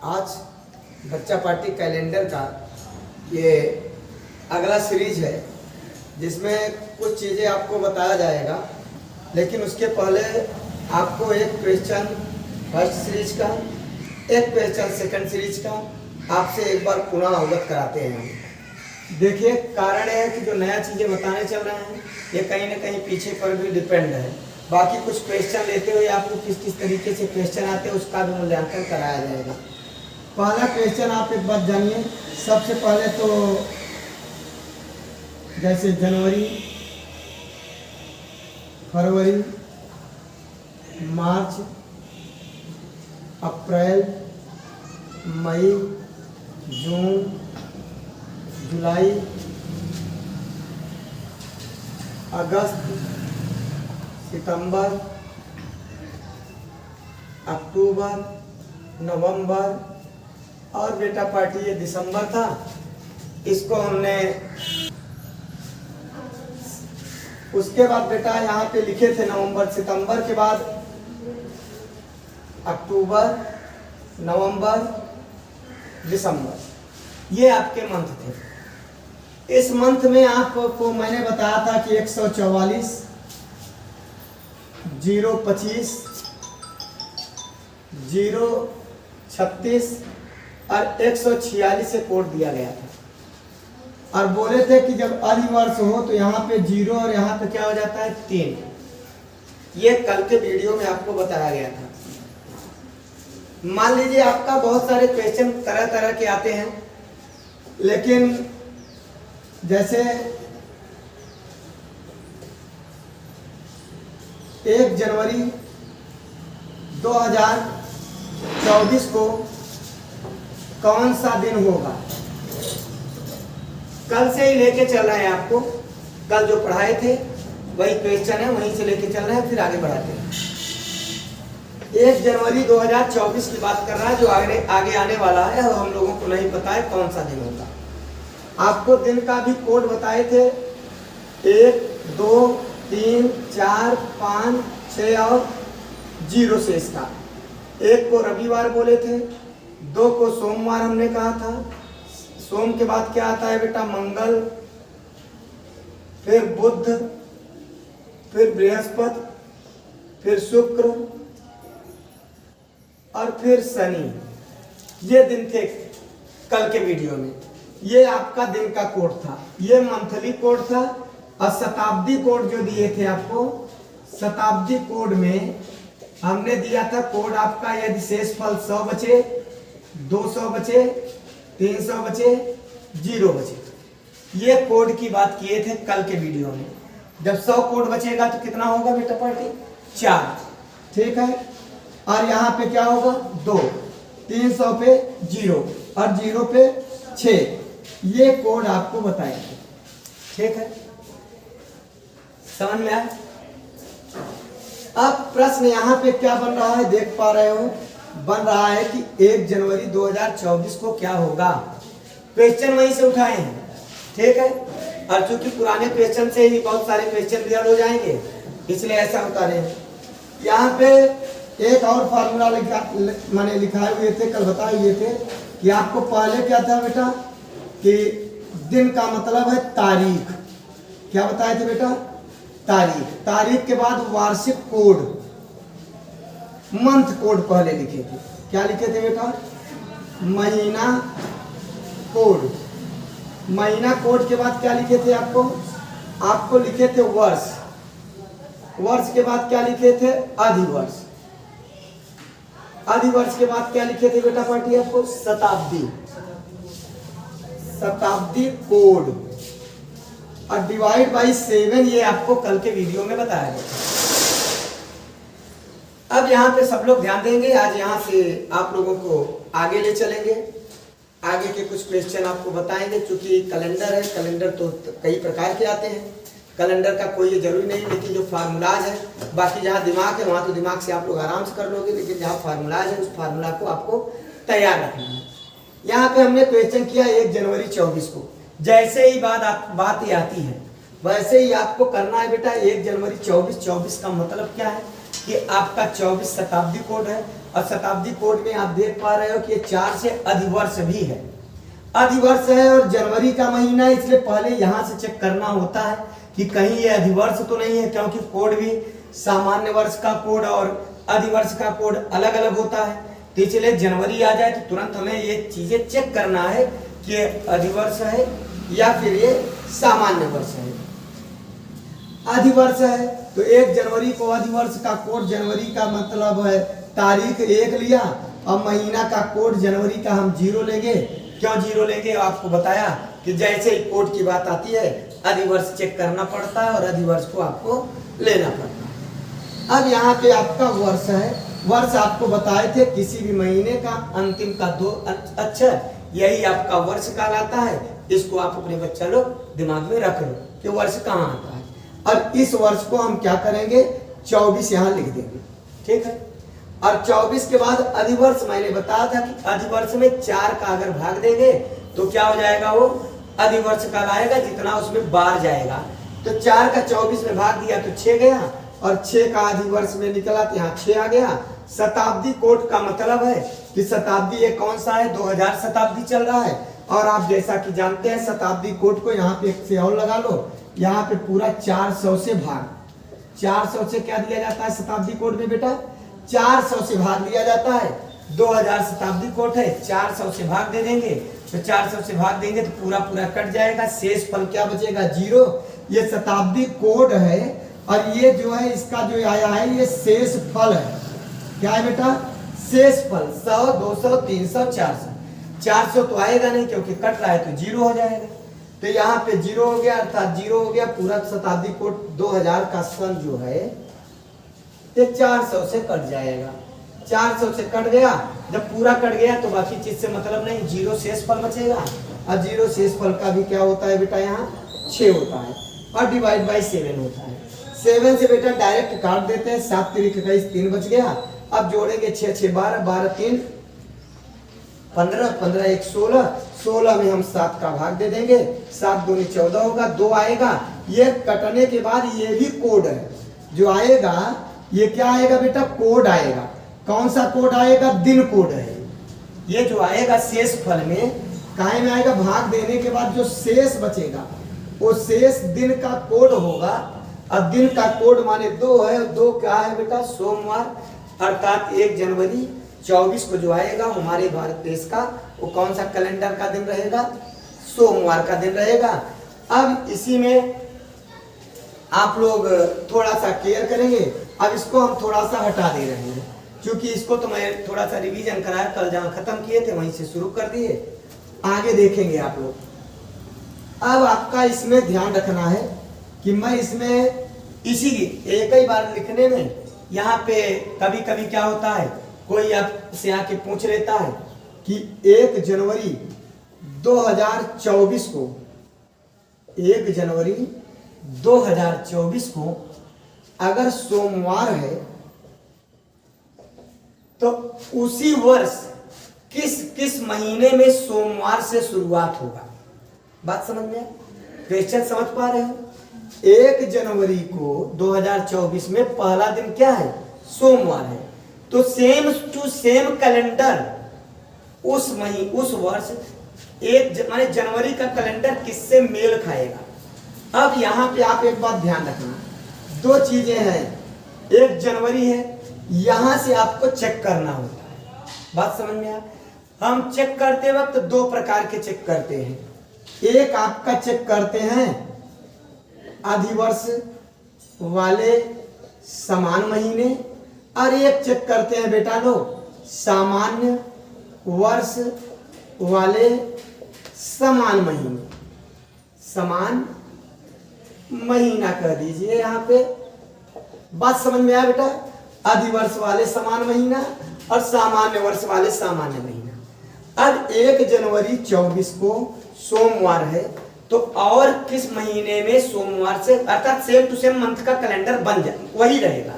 आज बच्चा party calendar का ये अगला सीरीज है जिसमें कुछ चीज़ें आपको बताया जाएगा, लेकिन उसके पहले आपको एक क्वेश्चन फर्स्ट सीरीज का, एक क्वेश्चन सेकंड सीरीज का आपसे एक बार पुनः अवगत कराते हैं हम। देखिए, कारण है कि जो नया चीज़ें बताने चल रहे हैं ये कहीं ना कहीं पीछे पर भी डिपेंड है। बाकी कुछ क्वेश्चन लेते हुए आपको किस किस तरीके से क्वेश्चन आते हैं उसका भी मूल्यांकन कराया जाएगा। पहला क्वेश्चन आप एक बात जानिए। सबसे पहले तो जैसे जनवरी, फरवरी, मार्च, अप्रैल, मई, जून, जुलाई, अगस्त, सितंबर, अक्टूबर, नवंबर और बेटा पार्टी ये दिसंबर था। इसको हमने उसके बाद बेटा यहाँ पे लिखे थे नवंबर, सितंबर के बाद अक्टूबर, नवंबर, दिसंबर, ये आपके मंथ थे। इस मंथ में आपको मैंने बताया था कि 144, 025, 036 और 146 से कोड दिया गया था और बोले थे कि जब अधिवर्ष हो तो यहाँ पे 0 और यहाँ पे क्या हो जाता है 3। ये कल के वीडियो में आपको बताया गया था। मान लीजिए आपका बहुत सारे क्वेश्चन तरह तरह के आते हैं, लेकिन जैसे 1 जनवरी 2024 को कौन सा दिन होगा, कल से ही लेके चल रहे हैं आपको। कल जो पढ़ाए थे वही क्वेश्चन है, वहीं से लेके चल रहे हैं, फिर आगे बढ़ाते हैं। 1 जनवरी 2024 की बात कर रहा है, जो आगे आने वाला है और हम लोगों को नहीं पता है कौन सा दिन होगा। आपको दिन का भी कोड बताए थे, 1, 2, 3, 4, 5, 6 और 0 से इसका। 1 को रविवार बोले थे, 2 को सोमवार हमने कहा था। सोम के बाद क्या आता है बेटा, मंगल, फिर बुध, फिर बृहस्पति, फिर शुक्र और फिर शनि। ये दिन थे कल के वीडियो में। ये आपका दिन का कोड था, ये मंथली कोड था। और शताब्दी कोड जो दिए थे आपको, शताब्दी कोड में हमने दिया था कोड आपका, यदि शेष फल 100 बचे, 200 बचे, 300 बचे, 0 बचे। ये कोड की बात किए थे कल के वीडियो में। जब 100 कोड बचेगा तो कितना होगा बेटा पार्टी, 4, ठीक है। और यहाँ पे क्या होगा, 2, 300 पे 0 और 0 पे 6। ये कोड आपको बताएंगे, ठीक है, समझ में आया। अब प्रश्न यहाँ पे क्या बन रहा है, देख पा रहे हो, बन रहा है कि 1 जनवरी 2024 को क्या होगा। क्वेश्चन वहीं से उठाए हैं, ठीक है। और चूंकि पुराने क्वेश्चन से ही बहुत सारे क्वेश्चन रियल हो जाएंगे, इसलिए ऐसा उतारे हैं। यहाँ पे एक और फार्मूला मैंने लिखाए हुए थे, कल बताए हुए थे कि आपको पहले क्या था बेटा, कि दिन का मतलब है तारीख। क्या बताए थे बेटा, तारीख। तारीख के बाद वार्षिक कोड, मंथ कोड पहले लिखे थे। क्या लिखे थे बेटा, महीना कोड। महीना कोड के बाद क्या लिखे थे आपको लिखे थे वर्ष। वर्ष के बाद क्या लिखे थे, अधिवर्ष। अधिवर्ष के बाद क्या लिखे थे बेटा पार्टी आपको, शताब्दी। शताब्दी कोड और डिवाइड बाई 7, ये आपको कल के वीडियो में बताया गया। अब यहाँ पे सब लोग ध्यान देंगे। आज यहाँ से आप लोगों को आगे ले चलेंगे, आगे के कुछ क्वेश्चन आपको बताएंगे। चूंकि कैलेंडर है, कैलेंडर तो कई प्रकार के आते हैं, कैलेंडर का कोई जरूरी नहीं, लेकिन जो फार्मूलाज है, बाकी जहाँ दिमाग है वहाँ तो दिमाग से आप लोग आराम से कर लोगे, लेकिन जहाँ फार्मूलाज है उस फार्मूला को आपको तैयार रखना है। यहाँ पे हमने क्वेश्चन किया 1 जनवरी 24 को। जैसे ही बात ये आती है वैसे ही आपको करना है बेटा। 1 जनवरी 24 का मतलब क्या है, कि आपका 24 शताब्दी कोड है, और शताब्दी कोड में आप देख पा रहे हो कि ये 4 से अधिवर्ष भी है, अधिवर्ष है और जनवरी का महीना है, इसलिए पहले यहां से चेक करना होता है कि कहीं ये अधिवर्ष तो नहीं है, क्योंकि कोड भी सामान्य वर्ष का कोड और अधिवर्ष का कोड अलग अलग होता है। तो इसलिए जनवरी आ जाए तो तुरंत हमें ये चीजें चेक करना है कि अधिवर्ष है या फिर ये सामान्य वर्ष है। अधिवर्ष है तो 1 जनवरी को अधिवर्ष का कोड, जनवरी का मतलब है तारीख 1 लिया, और महीना का कोड जनवरी का हम 0 लेंगे। क्यों 0 लेंगे आपको बताया कि जैसे ही कोड की बात आती है अधिवर्ष चेक करना पड़ता है और अधिवर्ष को आपको लेना पड़ता है। अब यहाँ पे आपका वर्ष है, वर्ष आपको बताए थे किसी भी महीने का अंतिम का 2 अक्षर, यही आपका वर्ष कहलाता है। इसको आप अपने बच्चा लोग दिमाग में रख लो कि वर्ष कहाँ आता है। और इस वर्ष को हम क्या करेंगे, 24 यहाँ लिख देंगे, ठीक है। और 24 के बाद अधिवर्ष, मैंने बताया था कि अधिवर्ष में 4 का अगर भाग देंगे तो क्या हो जाएगा, वो अधिवर्ष कहलाएगा, जितना उसमें बार जाएगा। तो 4 का 24 में भाग दिया तो 6 गया, और 6 का अधिवर्ष में निकला तो यहाँ 6 आ गया। शताब्दी कोड का मतलब है कि शताब्दी ये कौन सा है, 2000 शताब्दी चल रहा है। और आप जैसा कि जानते हैं शताब्दी कोड को यहाँ पे 1 से और लगा लो, यहाँ पे पूरा 400 से भाग, 400 से क्या दिया जाता है शताब्दी कोड में बेटा, 400 से भाग लिया जाता है। 2000 शताब्दी कोड है, 400 से भाग दे देंगे तो 400 से भाग देंगे तो पूरा पूरा कट जाएगा, शेष फल क्या बचेगा, 0। ये शताब्दी कोड है और ये जो है इसका जो आया है ये शेष फल है। क्या है बेटा, शेष फल 100, 200, 300, 400। 400 तो आएगा नहीं क्योंकि कट रहा है तो 0 हो जाएगा। तो यहाँ पे 0 हो गया, अर्थात 0 हो गया। पूरा शताब्दी कोड 2000 का सन जो है ये 400 से कट जाएगा। 400 से कट गया, जब पूरा कट गया तो बाकी चीज से मतलब नहीं, 0 शेष फल बचेगा। और 0 शेष फल का भी क्या होता है बेटा, यहाँ 6 होता है और डिवाइड बाई 7 होता है। 7 से बेटा डायरेक्ट काट देते हैं, 7 तिरिक 21, 3 बच गया। अब जोड़ेंगे 6 6 12, 12 3 15, 15 1 16, 16 में हम 7 का भाग दे देंगे, 7 दूनी 14 होगा, 2 आएगा। ये कटने के बाद ये भी कोड है जो आएगा, ये क्या आएगा बेटा, कोड आएगा। कौन सा कोड आएगा, दिन कोड है। ये जो आएगा शेष फल में काहे में आएगा, भाग देने के बाद जो शेष बचेगा वो शेष दिन का कोड होगा। और दिन का कोड माने 2 है, 2 क्या है बेटा, सोमवार, अर्थात 1 जनवरी 24 को जो आएगा हमारे भारत देश का वो कौन सा कैलेंडर का दिन रहेगा, सोमवार का दिन रहेगा। अब इसी में आप लोग थोड़ा सा केयर करेंगे। अब इसको हम थोड़ा सा हटा दे रहे हैं क्योंकि इसको तो मैं थोड़ा सा रिवीजन कराया, कल जहाँ खत्म किए थे वहीं से शुरू कर दिए, आगे देखेंगे आप लोग। अब आपका इसमें ध्यान रखना है कि मैं इसमें इसी एक ही बार लिखने में यहाँ पे कभी कभी क्या होता है, कोई आपसे आके पूछ लेता है कि 1 जनवरी 2024 को, 1 जनवरी 2024 को अगर सोमवार है तो उसी वर्ष किस किस महीने में सोमवार से शुरुआत होगा। बात समझ में, क्वेश्चन समझ पा रहे हो। 1 जनवरी को 2024 में पहला दिन क्या है, सोमवार है। तो सेम टू सेम कैलेंडर उस वर्ष माने जनवरी का कैलेंडर किससे मेल खाएगा। अब यहाँ पे आप एक बात ध्यान रखना, 2 चीजें हैं। 1 जनवरी है, यहां से आपको चेक करना होता है। बात समझ में आया। हम चेक करते वक्त 2 प्रकार के चेक करते हैं। एक आपका चेक करते हैं अधिवर्ष वाले समान महीने, और एक चेक करते हैं बेटा लोग सामान्य वर्ष वाले समान महीने। समान महीना कह दीजिए यहाँ पे। बात समझ में आया बेटा, अधिवर्ष वाले समान महीना और सामान्य वर्ष वाले सामान्य महीना। अब 1 जनवरी 24 को सोमवार है तो और किस महीने में सोमवार से, अर्थात सेम टू सेम मंथ का कैलेंडर बन जाए, वही रहेगा।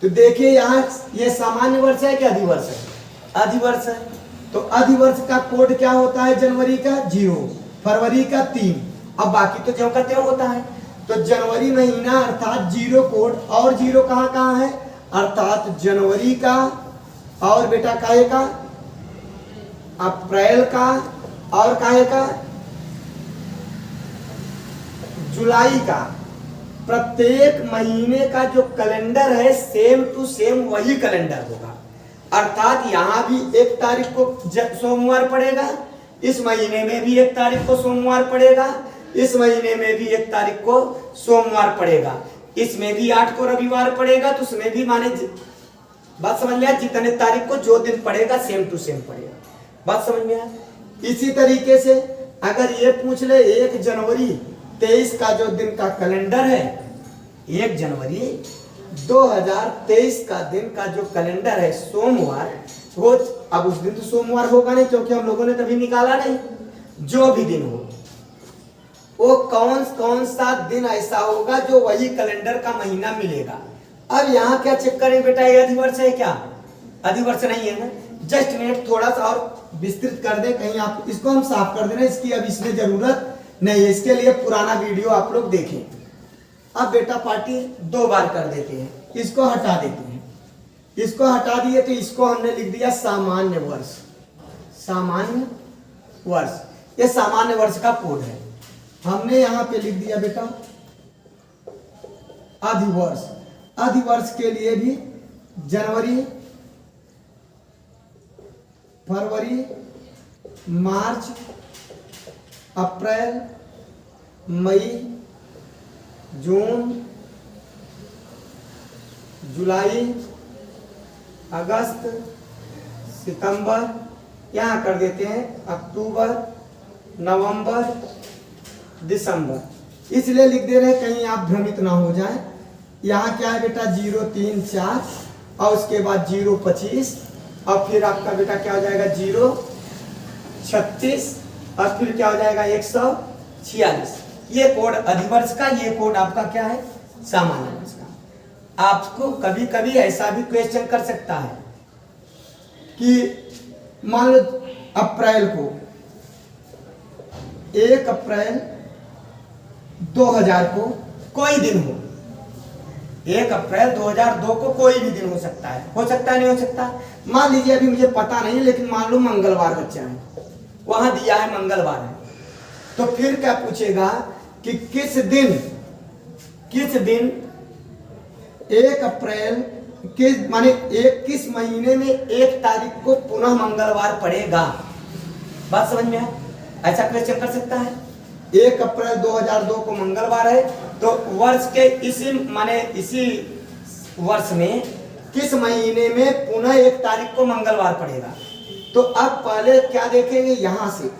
तो देखिए यहाँ ये सामान्य वर्ष है कि अधिवर्ष है, अधिवर्ष है। तो अधिवर्ष का कोड क्या होता है, जनवरी का 0, फरवरी का 3, अब बाकी तो ज्यों का त्यों होता है। तो जनवरी महीना अर्थात 0 कोड, और 0 कहाँ कहाँ है, अर्थात जनवरी का, और बेटा काहे का, अप्रैल का, और काहे का, जुलाई का। प्रत्येक महीने का जो कैलेंडर है सेम टू सेम वही कैलेंडर होगा। अर्थात यहाँ भी 1 तारीख को सोमवार पड़ेगा, इस महीने में भी 1 तारीख को सोमवार पड़ेगा, इस महीने में भी 1 तारीख को सोमवार पड़ेगा, इसमें भी 8 को रविवार पड़ेगा, तो उसमें भी माने बात समझ में आया, जितने तारीख को जो दिन पड़ेगा सेम टू सेम पड़ेगा। बात समझ में आया। इसी तरीके से अगर ये पूछ ले 1 जनवरी 23 का जो दिन का कैलेंडर है, 1 जनवरी 2023 का दिन का जो कैलेंडर है सोमवार, वो अब उस दिन तो सोमवार होगा नहीं क्योंकि हम लोगों ने कभी निकाला नहीं। जो भी दिन हो वो कौन सा दिन ऐसा होगा जो वही कैलेंडर का महीना मिलेगा। अब यहाँ क्या चेक करें बेटा, ये अधिवर्ष है क्या? अधिवर्ष नहीं है ना। जस्ट मिनट थोड़ा सा और विस्तृत कर दे, कहीं आप इसको हम साफ कर देना, इसकी अब इसमें जरूरत नहीं है, इसके लिए पुराना वीडियो आप लोग देखें। अब बेटा पार्टी 2 बार कर देते हैं, इसको हटा देते हैं। इसको हटा दिए तो इसको हमने लिख दिया सामान्य वर्ष। सामान्य वर्ष, ये सामान्य वर्ष का कोड है। हमने यहां पे लिख दिया बेटा अधिवर्ष। अधिवर्ष के लिए भी जनवरी, फरवरी, मार्च, अप्रैल, मई, जून, जुलाई, अगस्त, सितंबर, यहाँ कर देते हैं अक्टूबर, नवंबर, दिसंबर। इसलिए लिख दे रहे हैं कहीं आप भ्रमित ना हो जाएं। यहाँ क्या है बेटा 034 और उसके बाद 025 और फिर आपका बेटा क्या हो जाएगा 036 और फिर क्या हो जाएगा 146। ये कोड अधिवर्ष का, ये कोड आपका क्या है सामान्य वर्ष का। आपको कभी कभी ऐसा भी क्वेश्चन कर सकता है कि मान लो अप्रैल को 1 अप्रैल 2000 को कोई दिन हो, 1 अप्रैल 2002 को कोई भी दिन हो सकता है नहीं हो सकता। मान लीजिए अभी मुझे पता नहीं लेकिन मान लो मंगलवार बच्चा है, वहां दिया है मंगलवार है, तो फिर क्या पूछेगा कि किस दिन 1 अप्रैल माने किस महीने में 1 तारीख को पुनः मंगलवार पड़ेगा। बात समझ में है? ऐसा क्वेश्चन कर सकता है। 1 अप्रैल 2002 को मंगलवार है तो वर्ष के इसी वर्ष में किस महीने में पुनः 1 तारीख को मंगलवार पड़ेगा। तो अब पहले क्या देखेंगे, यहां से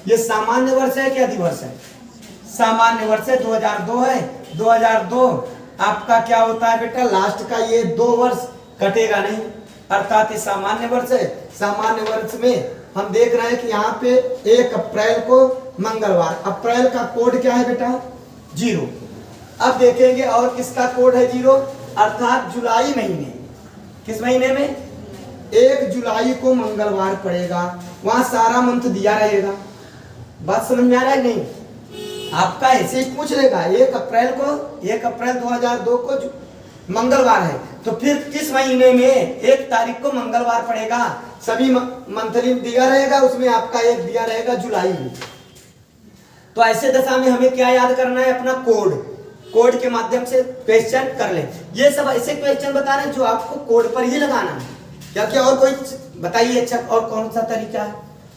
ये सामान्य वर्ष है कि अधिवर्ष है? सामान्य वर्ष है, 2002 है। 2002 आपका क्या होता है बेटा, लास्ट का ये 2 वर्ष कटेगा नहीं, अर्थात ये सामान्य वर्ष है। सामान्य वर्ष में हम देख रहे हैं कि यहाँ पे 1 अप्रैल को मंगलवार, अप्रैल का कोड क्या है बेटा 0। अब देखेंगे और किसका कोड है 0, अर्थात जुलाई महीने, किस महीने में 1 जुलाई को मंगलवार पड़ेगा, वहां सारा मंथ दिया रहेगा। बात समझ में आ रहा है नहीं? आपका ऐसे ही पूछ लेगा 1 अप्रैल 2002 को मंगलवार है तो फिर किस महीने में 1 तारीख को मंगलवार पड़ेगा, सभी मंथली दिया रहेगा, उसमें आपका 1 दिया रहेगा जुलाई में। तो ऐसे दशा में हमें क्या याद करना है, अपना कोड के माध्यम से क्वेश्चन कर ले। ये सब ऐसे क्वेश्चन बता रहे हैं जो आपको कोड पर ही लगाना है। क्या क्या और कोई बताइए अच्छा और कौन सा तरीका है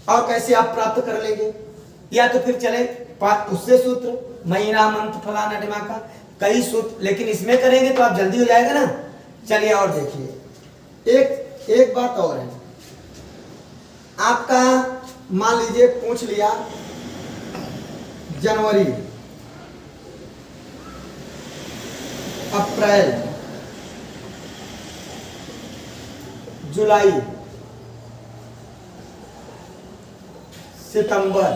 और कैसे आप प्राप्त कर लेंगे, या तो फिर चले उससे सूत्र महीना मंथ फलाना ढिमाका कई सूत्र, लेकिन इसमें करेंगे तो आप जल्दी हो जाएगा ना। चलिए और देखिए एक बात और है, आपका मान लीजिए पूछ लिया जनवरी, अप्रैल, जुलाई, सितंबर,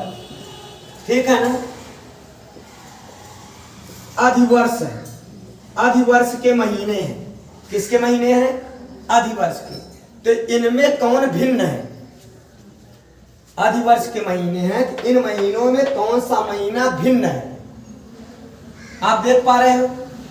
ठीक है ना। अधिवर्ष है, अधिवर्ष के महीने हैं, किसके महीने हैं अधिवर्ष के, तो इनमें कौन भिन्न है, अधिवर्ष के महीने हैं तो इन महीनों में कौन सा महीना भिन्न है। आप देख पा रहे हो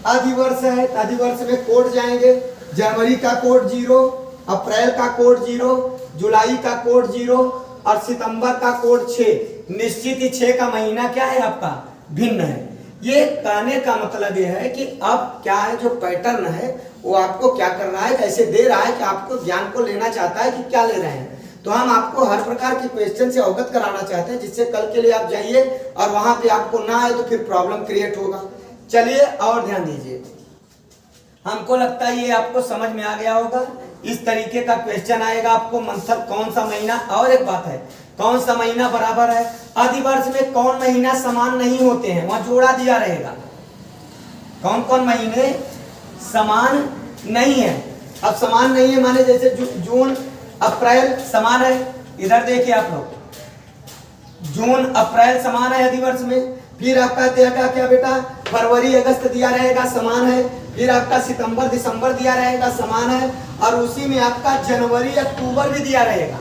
अधिवर्ष है, अधिवर्ष में कोड जाएंगे जनवरी का कोड 0, अप्रैल का कोड 0, जुलाई का कोड 0 और सितंबर का कोड 6। निश्चित ही 6 का महीना क्या है आपका भिन्न है। ये कहने का मतलब ये है कि अब क्या है, जो पैटर्न है वो आपको क्या कर रहा है, कैसे दे रहा है कि आपको ज्ञान को लेना चाहता है कि क्या ले रहे हैं। तो हम आपको हर प्रकार के क्वेश्चन से अवगत कराना चाहते हैं, जिससे कल के लिए आप जाइए और वहां पे आपको ना आए तो फिर प्रॉब्लम क्रिएट होगा। चलिए और ध्यान दीजिए, हमको लगता है ये आपको समझ में आ गया होगा। इस तरीके का क्वेश्चन आएगा आपको, मंथल कौन सा महीना, और एक बात है कौन सा महीना बराबर है, अधिवर्ष में कौन महीना समान नहीं होते हैं, वहां जोड़ा दिया रहेगा कौन कौन महीने समान नहीं है। अब समान नहीं है माने जैसे जून अप्रैल समान है, इधर देखिए आप लोग, जून अप्रैल समान है अधिवर्ष में। फिर आपका क्या बेटा, फरवरी अगस्त दिया रहेगा समान है। फिर आपका सितंबर दिसंबर दिया रहेगा समान है। और उसी में आपका जनवरी अक्टूबर भी दिया रहेगा।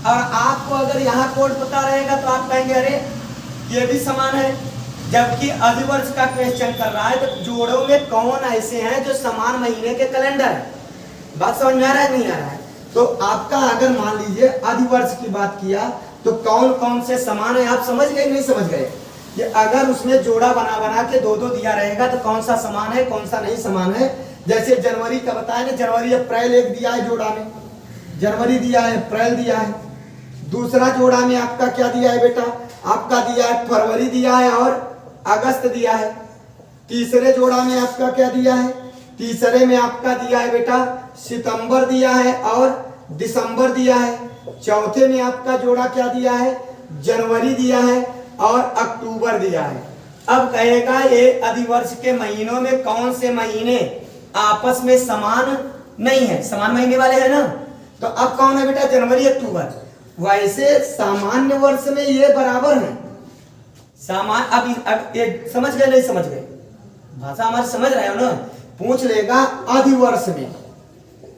और आपको अगर यहाँ कोड पता रहेगा तो आप कहेंगे अरे ये भी समान है, जबकि अधिवर्ष का क्वेश्चन कर रहा है तो जोड़ों में कौन ऐसे हैं जो समान महीने के कैलेंडर है। बात समझ में आ रहा है नहीं आ रहा है? तो आपका अगर मान लीजिए अधिवर्ष की बात किया तो कौन कौन से समान है, आप समझ गए नहीं समझ गए? ये अगर उसमें जोड़ा बना बना के दो दिया रहेगा तो कौन सा समान है कौन सा नहीं समान है। जैसे जनवरी का बताया ना, जनवरी अप्रैल एक दिया है जोड़ा में, जनवरी दिया है अप्रैल दिया है। दूसरा जोड़ा में आपका क्या दिया है बेटा, आपका दिया है फरवरी दिया है और अगस्त दिया है। तीसरे जोड़ा में आपका क्या दिया है, तीसरे में आपका दिया है बेटा सितंबर दिया है और दिसंबर दिया है। चौथे में आपका जोड़ा क्या दिया है, जनवरी दिया है और अक्टूबर दिया है। अब कहेगा ये अधिवर्ष के महीनों में कौन से महीने आपस में समान नहीं है, समान महीने वाले हैं ना। तो अब कौन है बेटा, जनवरी अक्टूबर। वैसे सामान्य वर्ष में ये बराबर है सामान। अब ये समझ गए नहीं समझ गए, भाषा हमारी समझ रहे हो ना। पूछ लेगा अधिवर्ष में,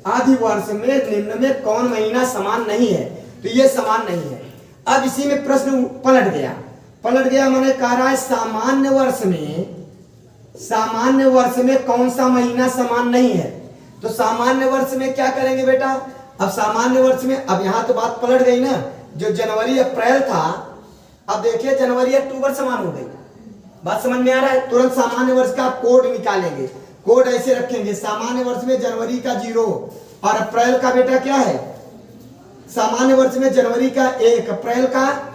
अधिवर्ष में निम्न में कौन महीना समान नहीं है, तो ये समान नहीं है। अब इसी में प्रश्न पलट गया मैंने कह रहा है सामान्य वर्ष में कौन सा महीना समान नहीं है। तो सामान्य वर्ष में क्या करेंगे बेटा, अब सामान्य वर्ष में अब यहां तो बात पलट गई ना, जो जनवरी अप्रैल था अब देखिए जनवरी अक्टूबर समान हो गई। बात समझ में आ रहा है? तुरंत सामान्य वर्ष का कोड निकालेंगे, कोड ऐसे रखेंगे, सामान्य वर्ष में जनवरी का 0 और अप्रैल का बेटा क्या है, सामान्य वर्ष में जनवरी का 1 अप्रैल का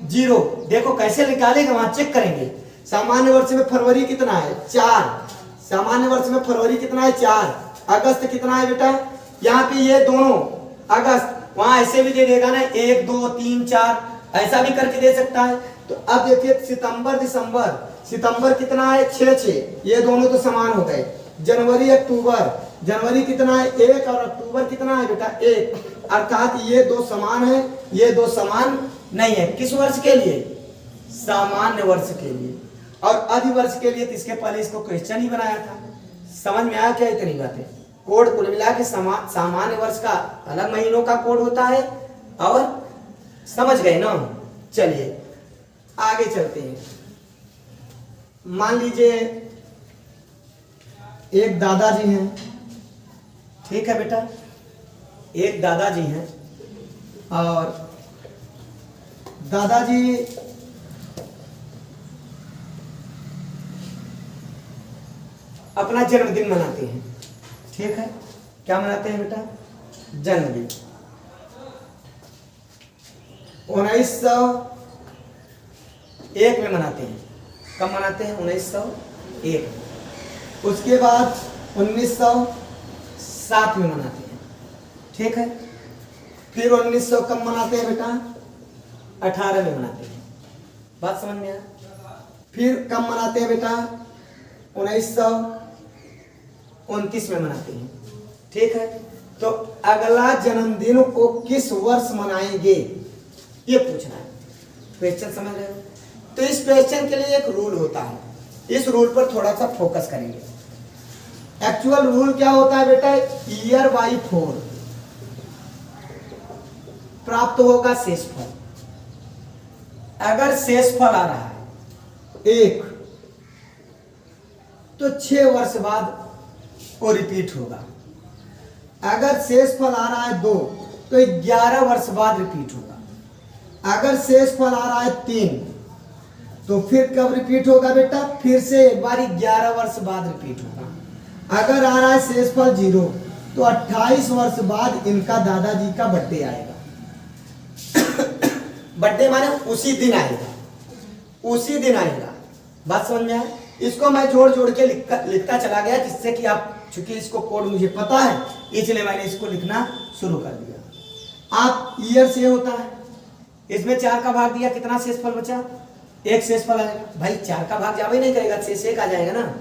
0। देखो कैसे निकालेगा वहां चेक करेंगे। सामान्य वर्ष में फरवरी कितना है 4, सामान्य वर्ष में फरवरी कितना है 4, अगस्त कितना है बेटा, यहाँ पे ये दोनों अगस्त, वहां ऐसे भी दे देगा ना 1 2 3 4, ऐसा भी करके दे सकता है। तो अब देखिए सितंबर दिसंबर, सितंबर कितना है 6 6, ये दोनों तो समान हो गए। जनवरी अक्टूबर, जनवरी कितना है 1 और अक्टूबर कितना है बेटा 1, अर्थात ये दो समान है, ये दो समान नहीं है। किस वर्ष के लिए, सामान्य वर्ष के लिए। और अधिवर्ष के लिए तो इसके पहले इसको क्वेश्चन ही बनाया था। समझ में आया क्या इतनी बातें? कोड कुल मिला के सामान्य वर्ष का अलग महीनों का कोड होता है, और समझ गए ना। चलिए आगे चलते हैं। मान लीजिए एक दादाजी हैं, ठीक है बेटा, एक दादाजी हैं और दादाजी अपना जन्मदिन मनाते हैं, ठीक है। क्या मनाते हैं बेटा, जन्मदिन। 1901 में मनाते हैं। कब मनाते हैं, 1901। उसके बाद 1907 में मनाते हैं, ठीक है। फिर 1900 कब मनाते हैं बेटा, 18 में मनाते हैं। बात समझ में आया? फिर कब मनाते हैं बेटा, 1929 में मनाते हैं, ठीक है। तो अगला जन्मदिन को किस वर्ष मनाएंगे, ये पूछना है। क्वेश्चन समझ रहे हो? तो इस क्वेश्चन के लिए एक रूल होता है, इस रूल पर थोड़ा सा फोकस करेंगे। एक्चुअल रूल क्या होता है बेटा, ईयर बाई 4 प्राप्त होगा शेषफल। अगर शेषफल आ रहा है 1, तो 6 वर्ष बाद वो रिपीट होगा। अगर शेषफल आ रहा है 2 तो 11 वर्ष बाद रिपीट होगा। अगर शेषफल आ रहा है 3 तो फिर कब रिपीट होगा बेटा? फिर से एक बार 11 वर्ष बाद रिपीट होगा। अगर आ रहा है शेषफल 0 तो 28 वर्ष बाद इनका दादाजी का बर्थडे आएगा। बर्थडे माने उसी दिन आएगा, उसी दिन आएगा। बात समझ में आया? इसको मैं जोड़ जोड़ के लिखता चला गया, जिससे कि आप, चूंकि इसको कोड मुझे पता है इसलिए मैंने इसको लिखना शुरू कर दिया। आप ईयर से होता है, इसमें 4 का भाग दिया, कितना शेषफल बचा? 1 शेषफल आएगा। भाई 4 का भाग जावे नहीं करेगा, शेष 1 आ जाएगा ना।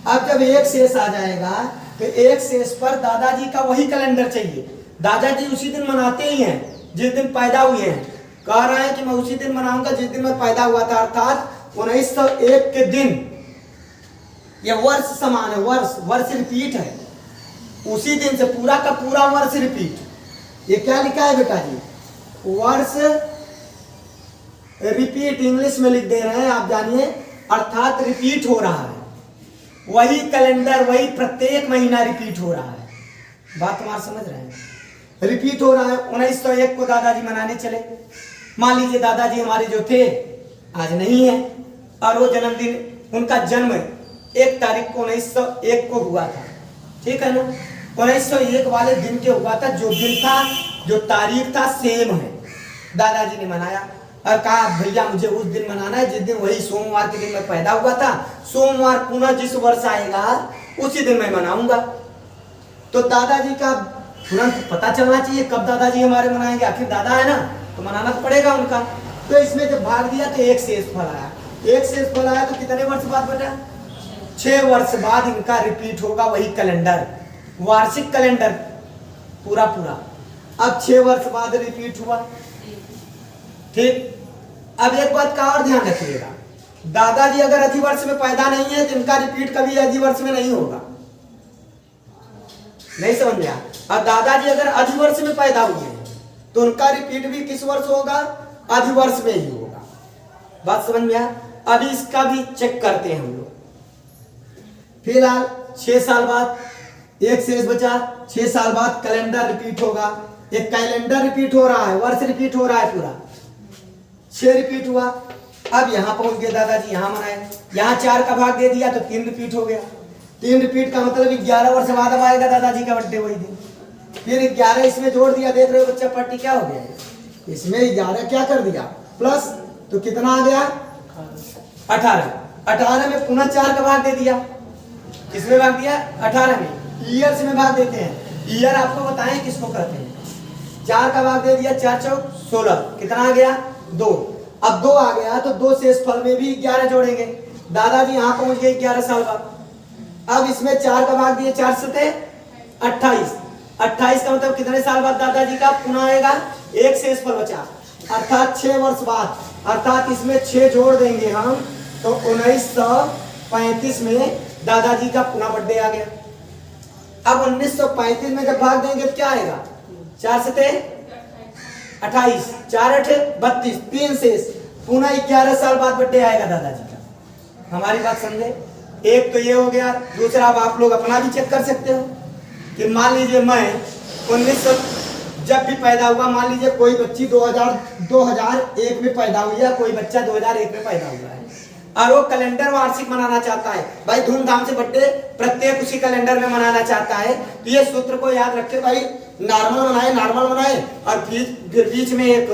अब जब 1 शेष आ जाएगा तो 1 शेष पर दादाजी का वही कैलेंडर चाहिए। दादाजी उसी दिन मनाते ही हैं जिस दिन पैदा हुए हैं। कह रहा है कि मैं उसी दिन मनाऊंगा जिस दिन मैं पैदा हुआ था, अर्थात 1901 के दिन। ये वर्ष समान है, वर्ष रिपीट है। उसी दिन से पूरा का पूरा वर्ष रिपीट। ये क्या लिखा है बेटा जी? वर्ष रिपीट इंग्लिश में लिख दे रहे हैं, आप जानिए, अर्थात रिपीट हो रहा है। वही कैलेंडर, वही प्रत्येक महीना रिपीट हो रहा है। बात तुम्हारा समझ रहे हैं? रिपीट हो रहा है। 1901 को दादाजी मनाने चले। मान लीजिए दादाजी हमारे जो थे आज नहीं है, और वो जन्मदिन, उनका जन्म 1 तारीख को 1901 को हुआ था, ठीक है ना? 1901 वाले दिन के हुआ था। जो दिन था, जो तारीख था, सेम है। दादाजी ने मनाया और कहा भैया मुझे उस दिन मनाना है जिस दिन, वही सोमवार के दिन मैं पैदा हुआ था। सोमवार पुनः जिस वर्ष आएगा उसी दिन मैं मनाऊंगा। तो दादाजी का तुरंत पता चलना चाहिए कब दादाजी हमारे मनाएंगे, आखिर दादा है ना, तो मनाना तो पड़ेगा उनका। तो इसमें जब भाग दिया तो 1 शेषफल आया। 1 शेषफल आया तो कितने वर्ष बाद बचा? 6 वर्ष बाद इनका रिपीट होगा वही कैलेंडर, वार्षिक कैलेंडर पूरा पूरा। अब 6 वर्ष बाद रिपीट हुआ, ठीक। अब एक बात का और ध्यान रखिएगा, दादाजी अगर अधिवर्ष में पैदा नहीं है तो इनका रिपीट कभी अधिवर्ष में नहीं होगा। नहीं समझ गया? और दादाजी अगर अधिवर्ष में पैदा हुए हैं तो उनका रिपीट भी किस वर्ष होगा? अधिवर्ष में ही होगा। बात समझ में आया? अभी इसका भी चेक करते हैं हम लोग। फिलहाल 6 साल बाद 1 शेष बचा। 6 साल बाद कैलेंडर रिपीट होगा। एक कैलेंडर रिपीट हो रहा है, वर्ष रिपीट हो रहा है पूरा। 6 रिपीट हुआ। अब यहाँ पहुंच गए दादाजी, यहाँ मनाए। यहाँ 4 का भाग दे दिया तो 3 रिपीट हो गया। 3 रिपीट का मतलब 11 वर्ष बाद अब आएगा दादाजी का बर्थडे वही दिन। फिर 11 इसमें जोड़ दिया, देख रहे हो बच्चा पार्टी क्या हो गया? इसमें 11 क्या कर दिया प्लस, तो कितना आ गया? 18। 18 में पुनः 4 का भाग दे दिया। किसमें भाग दिया? 18 में। ईयर्स में भाग देते हैं। ईयर आपको बताएं किसको कहते हैं। 4 का भाग दे दिया, 4 चौक 16, कितना आ गया? 2। अब 2 आ गया तो 2 शेषफल में भी 11 जोड़ेंगे। दादाजी यहाँ पहुंच गए 11 साल बाद। अब इसमें 4 का भाग दिए, 4 सते 28। 28 का मतलब कितने साल बाद दादाजी का पुनः आएगा? 1 शेषफल बचा, अर्थात 6 वर्ष बाद। अर्थात इसमें 6 जोड़ देंगे हम तो 1935 में दादाजी का पुनः बर्थडे आ गया। अब 1935 में जब भाग देंगे तो क्या आएगा? 4 सते 28, 4 8 32, 3 शेष, पुनः 11 साल बाद बर्थडे आएगा दादाजी का। हमारी बात समझे? एक तो ये हो गया। दूसरा, अब आप लोग अपना भी चेक कर सकते हो कि मान लीजिए मैं 1900 जब भी पैदा हुआ, मान लीजिए कोई बच्ची 2001 में पैदा हुई है, कोई बच्चा 2001 में पैदा हुआ है और वो कैलेंडर वार्षिक मनाना चाहता है। भाई धूमधाम से बर्थडे प्रत्येक उसी कैलेंडर में मनाना चाहता है, तो ये सूत्र को याद रखे भाई, नॉर्मल मनाए और फिर बीच में एक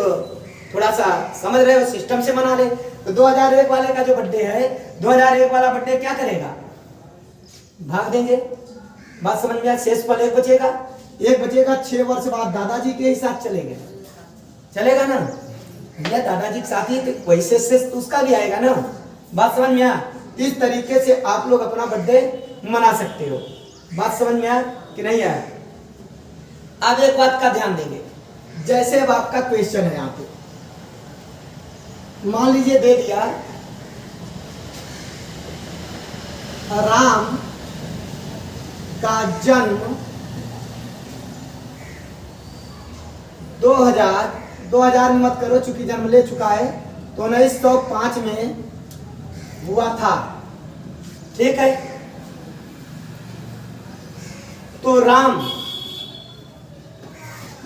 थोड़ा सा समझ रहे हो सिस्टम से मना ले। तो 2001 वाले का जो बर्थडे है, 2001 वाला बर्थडे क्या करेगा? भाग देंगे। बात समझ में? शेषफल 1 बचेगा। 1 बचेगा, 6 वर्ष बाद दादाजी के ही साथ चलेगा ना भैया, दादाजी के साथ ही वैसे शेष उसका भी आएगा ना। बात समझ में आया? इस तरीके से आप लोग अपना बर्थडे मना सकते हो। बात समझ में आया कि नहीं आया? अब एक बात का ध्यान देंगे, जैसे अब आपका क्वेश्चन है यहाँ पे, मान लीजिए दे दिया राम का जन्म 2000 में मत करो चूंकि जन्म ले चुका है, तो 1905 में हुआ था, ठीक है। तो राम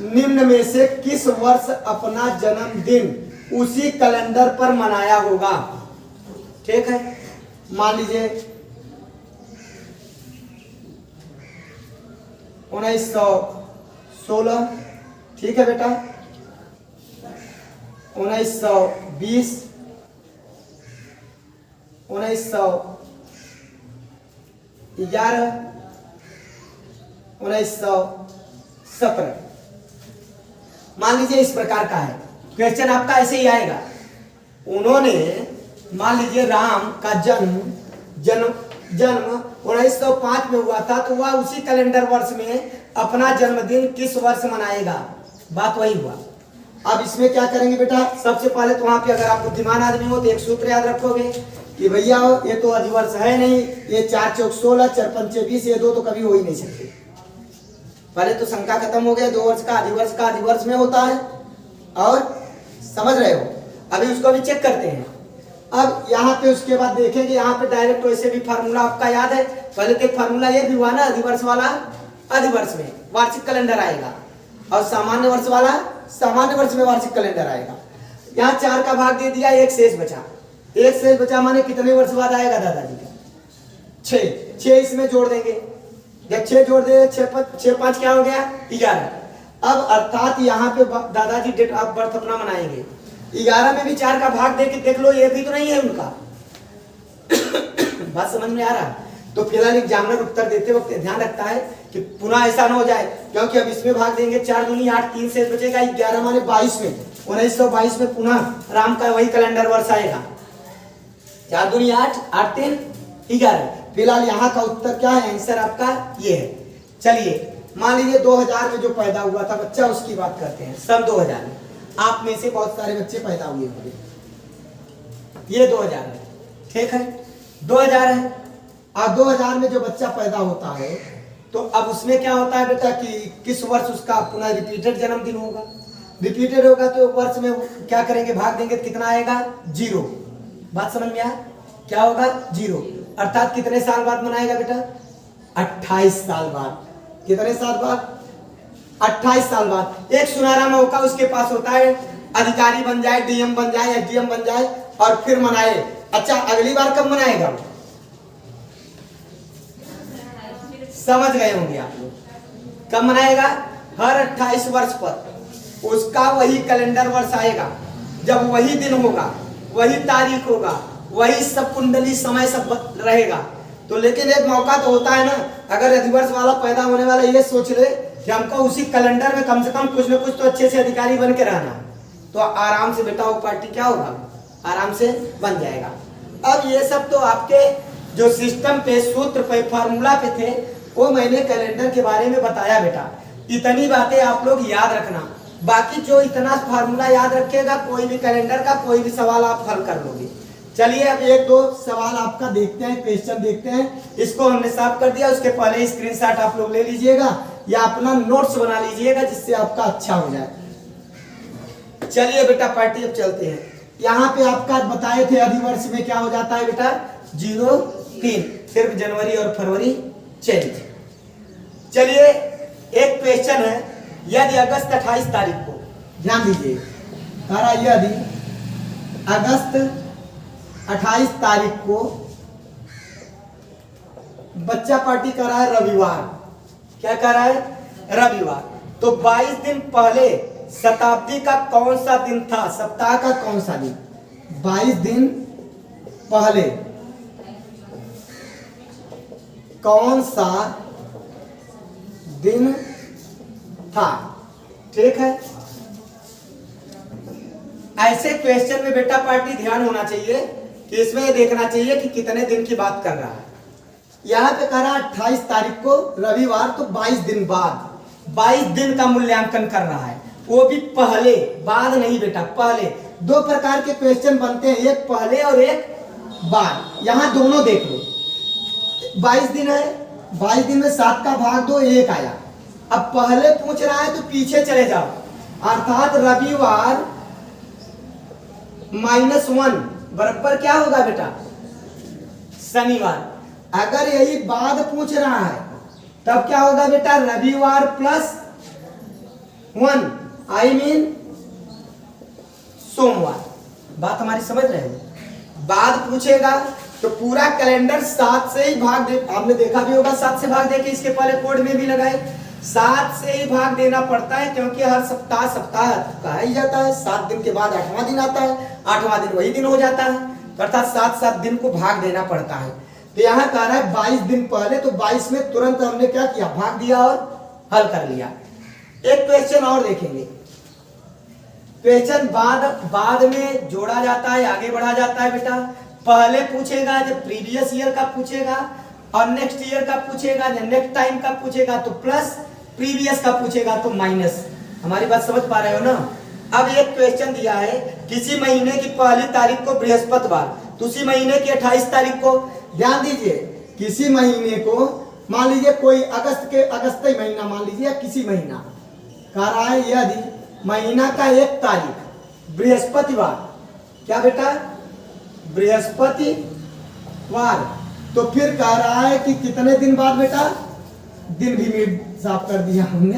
निम्न में से किस वर्ष अपना जन्मदिन उसी कैलेंडर पर मनाया होगा। ठीक है, मान लीजिए 1916, ठीक है बेटा, 1920, 1911, 1917। मान लीजिए इस प्रकार का है क्वेश्चन, आपका ऐसे ही आएगा। उन्होंने मान लीजिए राम का जन्म 1905 में हुआ था, तो वह उसी कैलेंडर वर्ष में अपना जन्मदिन किस वर्ष मनाएगा। बात वही हुआ। अब इसमें क्या करेंगे बेटा, सबसे पहले तो वहां पे अगर आप बुद्धिमान आदमी हो तो एक सूत्र याद रखोगे कि भैया ये तो अधिवर्ष है नहीं, ये 4 चौक 16, 4 पंचे 20, ये दो तो कभी हो ही नहीं सकते। पहले तो शंका खत्म हो गया, 2 वर्ष का अधिवर्ष में होता है, और समझ रहे हो। अभी उसको भी चेक करते हैं। अब यहाँ पे उसके बाद देखेंगे, यहाँ पे डायरेक्ट वैसे भी फार्मूला आपका याद है। पहले तो एक फार्मूला ये भी हुआ ना, अधिवर्ष वाला अधिवर्ष में वार्षिक कैलेंडर आएगा, और सामान्य वर्ष वाला सामान्य वर्ष में वार्षिक कैलेंडर आएगा। यहाँ 4 का भाग दे दिया, एक शेष बचा। एक शेष बचा माने कितने वर्ष बाद आएगा दादाजी का? 6 इसमें जोड़ देंगे। जब 6 जोड़ देंगे, 6 5 क्या हो गया? 11। अब अर्थात यहाँ पे दादाजी डेट ऑफ बर्थ अपना मनाएंगे। 11 में भी 4 का भाग दे के देख लो, ये भी तो नहीं है उनका। बात समझ में आ रहा है? तो फिलहाल एग्जामिनर उत्तर देते वक्त ध्यान रखता है कि पुनः ऐसा न हो जाए, क्योंकि अब इसमें भाग देंगे 4 दूनी 8, 3 से बचेगा 11 माने 22 में, 1922 में पुनः राम का वही कैलेंडर वर्ष आएगा। 4 दूनी 8, 8 3 11। फिलहाल यहाँ का उत्तर क्या है? आंसर आपका ये है। चलिए मान लीजिए 2000 में जो पैदा हुआ था बच्चा, उसकी बात करते हैं। सन 2000 में आप में से बहुत सारे बच्चे पैदा हुए होंगे। ये 2000 है, ठीक है, 2000 है। और 2000 में जो बच्चा पैदा होता है, तो अब उसमें क्या होता है बेटा कि किस वर्ष उसका पुनः रिपीटेड जन्मदिन होगा। रिपीटेड होगा तो वर्ष में क्या करेंगे? भाग देंगे तो कितना आएगा? 0। बात समझ में आया? क्या होगा? 0। अर्थात कितने साल बाद मनाएगा बेटा? 28 साल बाद। कितने साल बाद? 28 साल बाद। एक सुनहरा मौका उसके पास होता है, अधिकारी बन जाए, डीएम बन जाए, एसडीएम बन जाए, और फिर मनाए। अच्छा, अगली बार कब मनाएगा? समझ गए होंगे आप लोग। कब मनाएगा? हर 28 वर्ष पर उसका वही कैलेंडर वर्ष आएगा, जब वही दिन होगा, वही तारीख होगा, वही सब कुंडली समय सब रहेगा। तो लेकिन एक मौका तो होता है ना, अगर अधिवर्ष वाला पैदा होने वाला ये सोच ले कि हमको उसी कैलेंडर में कम से कम कुछ न कुछ तो अच्छे से अधिकारी बन के रहना, तो आराम से बेटा वो पार्टी क्या होगा? आराम से बन जाएगा। अब ये सब तो आपके जो सिस्टम पे, सूत्र पे, फार्मूला पे थे, वो मैंने कैलेंडर के बारे में बताया बेटा। इतनी बातें आप लोग याद रखना। बाकी जो इतना फार्मूला याद रखेगा, कोई भी कैलेंडर का कोई भी सवाल आप हल कर लोगे। चलिए अब 1-2 सवाल आपका देखते हैं, क्वेश्चन देखते हैं। इसको हमने साफ कर दिया, उसके पहले स्क्रीनशॉट आप लोग ले लीजिएगा या अपना नोट्स बना लीजिएगा, जिससे आपका अच्छा हो जाए। चलिए बेटा पार्टी अब चलते हैं। यहाँ पे आपका बताए थे अधिवर्ष में क्या हो जाता है बेटा? 03, सिर्फ जनवरी और फरवरी चेंज। चलिए एक क्वेश्चन है, यदि अगस्त 28 तारीख को, ध्यान दीजिए, यदि अगस्त 28 तारीख को बच्चा पार्टी कर रहा है रविवार, क्या कर रहा है? रविवार। तो 22 दिन पहले शताब्दी का कौन सा दिन था? सप्ताह का कौन सा दिन? 22 दिन पहले कौन सा दिन था? ठीक है, ऐसे क्वेश्चन में बेटा पार्टी ध्यान होना चाहिए कि इसमें ये देखना चाहिए कि कितने दिन की बात कर रहा है। यहाँ पे कह रहा है 28 तारीख को रविवार, तो 22 दिन बाद, 22 दिन का मूल्यांकन कर रहा है, वो भी पहले, बाद नहीं बेटा, पहले। 2 प्रकार के क्वेश्चन बनते हैं, एक पहले और एक बाद। यहाँ दोनों देख लो। 22 दिन है, 22 दिन में 7 का भाग दो, 1 आया। अब पहले पूछ रहा है तो पीछे चले जाओ, अर्थात रविवार -1 बराबर क्या होगा बेटा? शनिवार। अगर यही बाद पूछ रहा है तब क्या होगा बेटा, रविवार प्लस 1 आई मीन सोमवार। बात हमारी समझ रहे हैं? बाद पूछेगा तो पूरा कैलेंडर 7 से ही भाग दे, आपने देखा भी होगा 7 से भाग दे के इसके पहले कोड में भी लगाए, 7 से ही भाग देना पड़ता है क्योंकि हर सप्ताह कहा ही जाता है। 7 दिन के बाद 8वां दिन आता है, 8वां दिन वही दिन हो जाता है, अर्थात 7 दिन को भाग देना पड़ता है। तो यहाँ कह रहा है 22 दिन पहले, तो 22 में तुरंत हमने क्या किया, भाग दिया और हल कर लिया। एक क्वेश्चन और देखेंगे। क्वेश्चन बाद में जोड़ा जाता है, आगे बढ़ा जाता है बेटा। पहले पूछेगा जब प्रीवियस ईयर का पूछेगा, और नेक्स्ट ईयर का पूछेगा, जब नेक्स्ट टाइम का पूछेगा तो प्लस, प्रीवियस का पूछेगा तो माइनस। हमारी बात समझ पा रहे हो ना? अब एक क्वेश्चन दिया है, किसी महीने की पहली तारीख को बृहस्पतिवार, तो उसी महीने की 28 तारीख को, ध्यान दीजिए, किसी महीने को मान लीजिए कोई अगस्त महीना मान लीजिए, या किसी महीना कह रहा है यदि महीना का 1 तारीख बृहस्पतिवार, क्या बेटा, बृहस्पतिवार, तो फिर कह रहा है कि कितने दिन बाद बेटा, दिन भी मीट साफ कर दिया हमने,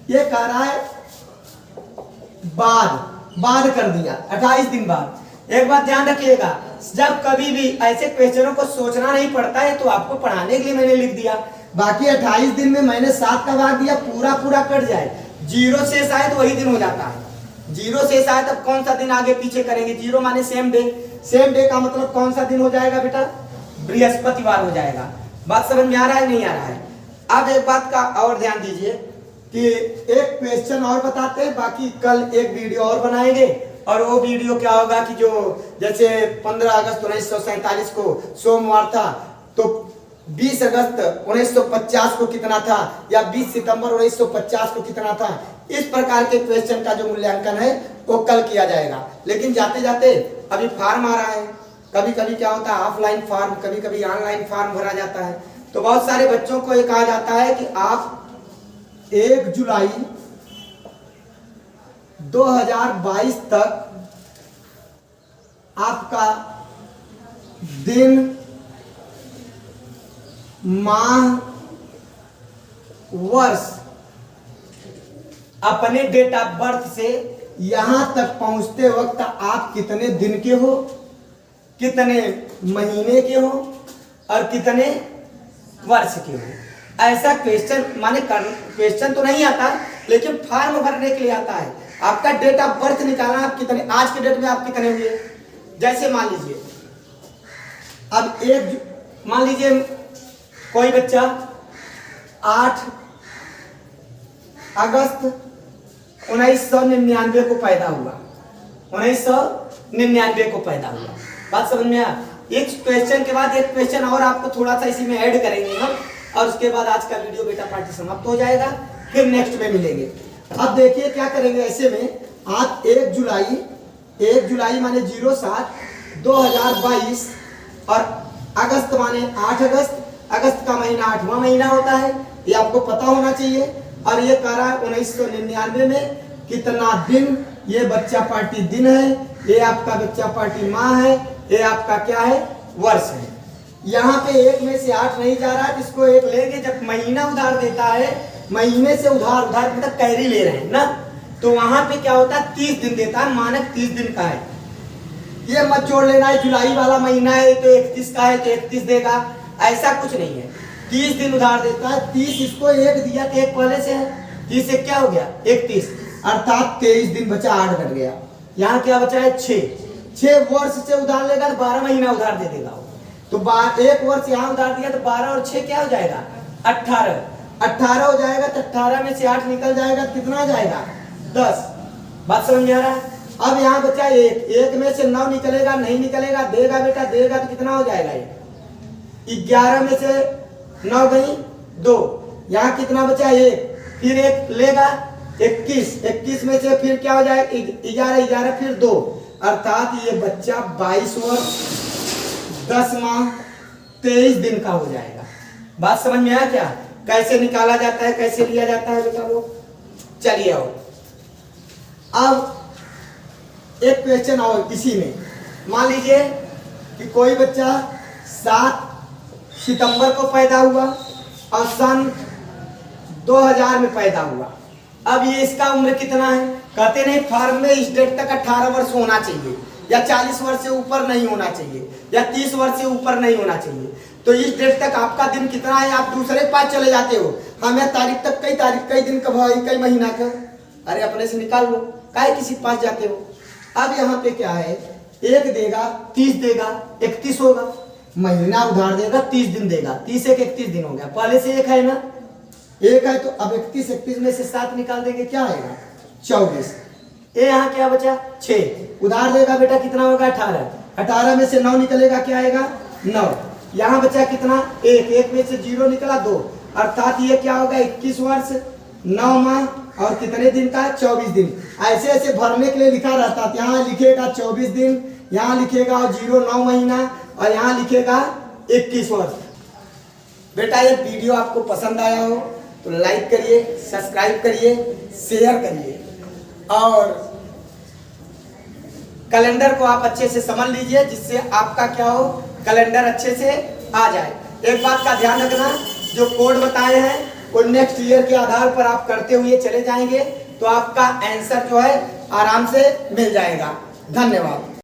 ये कह रहा है बाद कर दिया 28 दिन बाद। एक बात ध्यान रखिएगा, जब कभी भी ऐसे क्वेश्चनों को सोचना नहीं पड़ता है तो आपको पढ़ाने के लिए मैंने लिख दिया, बाकी 28 दिन में मैंने 7 का भाग दिया, पूरा कट जाए, 0 से शायद वही दिन हो जाता है, 0 से शायद अब कौन सा दिन आगे पीछे करेंगे, 0 माने सेम डे, सेम डे का मतलब कौन सा दिन हो जाएगा बेटा, बृहस्पतिवार हो जाएगा। बात समझ में आ रहा है नहीं आ रहा है? अब एक बात का और ध्यान दीजिए कि एक क्वेश्चन और बताते हैं, बाकी कल एक वीडियो और बनाएंगे, और वो वीडियो क्या होगा कि जो जैसे 15 अगस्त 1947 को सोमवार था, तो 20 अगस्त 1950 को कितना था, या 20 सितंबर 1950 को कितना था, इस प्रकार के क्वेश्चन का जो मूल्यांकन है वो कल किया जाएगा। लेकिन जाते जाते अभी फार्म आ रहा है, कभी कभी क्या होता है ऑफलाइन फार्म, कभी कभी ऑनलाइन फार्म भरा जाता है, तो बहुत सारे बच्चों को ये कहा जाता है कि आप 1 जुलाई 2022 तक आपका दिन, माह, वर्ष अपने डेट ऑफ बर्थ से यहां तक पहुंचते वक्त आप कितने दिन के हो, कितने महीने के हो और कितने वर्ष के हो। ऐसा क्वेश्चन माने क्वेश्चन तो नहीं आता, लेकिन फॉर्म भरने के लिए आता है। आपका डेट ऑफ बर्थ निकालना, आप कितने आज के डेट में आप कितने हुए। जैसे मान लीजिए अब मान लीजिए कोई बच्चा 8 अगस्त 1999 को पैदा हुआ, 1999 को पैदा हुआ। बात समझ में आया? एक क्वेश्चन के बाद एक क्वेश्चन और आपको थोड़ा सा इसी में ऐड करेंगे हम, और उसके बाद आज का वीडियो बेटा पार्टी समाप्त हो जाएगा, फिर नेक्स्ट में मिलेंगे। अब देखिए क्या करेंगे, ऐसे में आप 1 जुलाई माने 07/2022 और अगस्त माने 8 अगस्त, अगस्त का महीना 8वां महीना होता है, ये आपको पता होना चाहिए। और ये कह रहा है 1999 में कितना दिन, ये बच्चा पार्टी दिन है, ये आपका बच्चा पार्टी माह है, ये आपका क्या है, वर्ष है। यहाँ पे 1 में से 8 नहीं जा रहा है, इसको 1 लेंगे। जब महीना उधार देता है, महीने से उधार मतलब कैरी ले रहे हैं ना, तो वहां पे क्या होता है 30 दिन देता है, मानक 30 दिन का है। ये मत जोड़ लेना है जुलाई वाला महीना है तो 31 का है तो 31 देगा, ऐसा कुछ नहीं है। 30 दिन उधार देता है, 30 इसको 1 दिया तो 1 पहले से है, 30 से क्या हो गया 31, अर्थात 23 दिन बचा, 8 घट गया। यहाँ क्या बचा है 6 वर्ष से उधार लेगा तो 12 महीना उधार दे देगा। तो 1 वर्ष यहाँ उधार दिया तो 12 और 6 क्या हो जाएगा 18 हो जाएगा। तो 18 में से 8 निकल जाएगा तो कितना हो जाएगा 10। बात समझ में आ रहा है? अब यहाँ बचा 1 में से 9 निकलेगा, नहीं निकलेगा, देगा बेटा देगा तो कितना हो जाएगा 11 में से 9 गई 2, यहाँ कितना बचा 1, फिर 1 लेगा 21 में से फिर क्या हो जाएगा 11 फिर 2, अर्थात ये बच्चा 22 वर्ष 10 माह 23 दिन का हो जाएगा। बात समझ में आया क्या? कैसे निकाला जाता है, कैसे लिया जाता है बेटा लोग। चलिए आओ अब एक क्वेश्चन और इसी में, मान लीजिए कि कोई बच्चा 7 सितंबर को पैदा हुआ और सन 2000 में पैदा हुआ। अब ये इसका उम्र कितना है? कहते नहीं फार्म में इस डेट तक 18 वर्ष होना चाहिए, या 40 वर्ष से ऊपर नहीं होना चाहिए, या 30 वर्ष से ऊपर नहीं होना चाहिए। तो इस डेट तक आपका दिन कितना है? आप दूसरे के पास चले जाते हो, हमें तारीख तक कई दिन कब है, कई महीना का, अरे अपने से निकाल लो, काहे किसी के पास जाते हो। अब यहाँ पे क्या है, 1 देगा 30 देगा 31 होगा, महीना उधार देगा 30 दिन देगा, 30 एक 31 दिन हो गया। पहले से 1 है ना, 1 है तो अब 31 में से 7 निकाल देंगे, क्या आएगा 24। ये यहाँ क्या बचा 6, उधार देगा बेटा कितना होगा 18 में से 9 निकलेगा, क्या आएगा 9। यहाँ बचा कितना 1 में से 0 निकला 2, अर्थात ये क्या होगा 21 वर्ष 9 माह और कितने दिन का 24 दिन। ऐसे ऐसे भरने के लिए लिखा रहता है, यहाँ लिखेगा 24 दिन, यहाँ लिखेगा 0 9 महीना और यहाँ लिखेगा 21 वर्ष। बेटा ये वीडियो आपको पसंद आया हो तो लाइक करिए, सब्सक्राइब करिए, शेयर करिए और कैलेंडर को आप अच्छे से समझ लीजिए, जिससे आपका क्या हो कैलेंडर अच्छे से आ जाए। एक बात का ध्यान रखना, जो कोड बताए हैं वो नेक्स्ट ईयर के आधार पर आप करते हुए चले जाएंगे तो आपका आंसर जो है आराम से मिल जाएगा। धन्यवाद।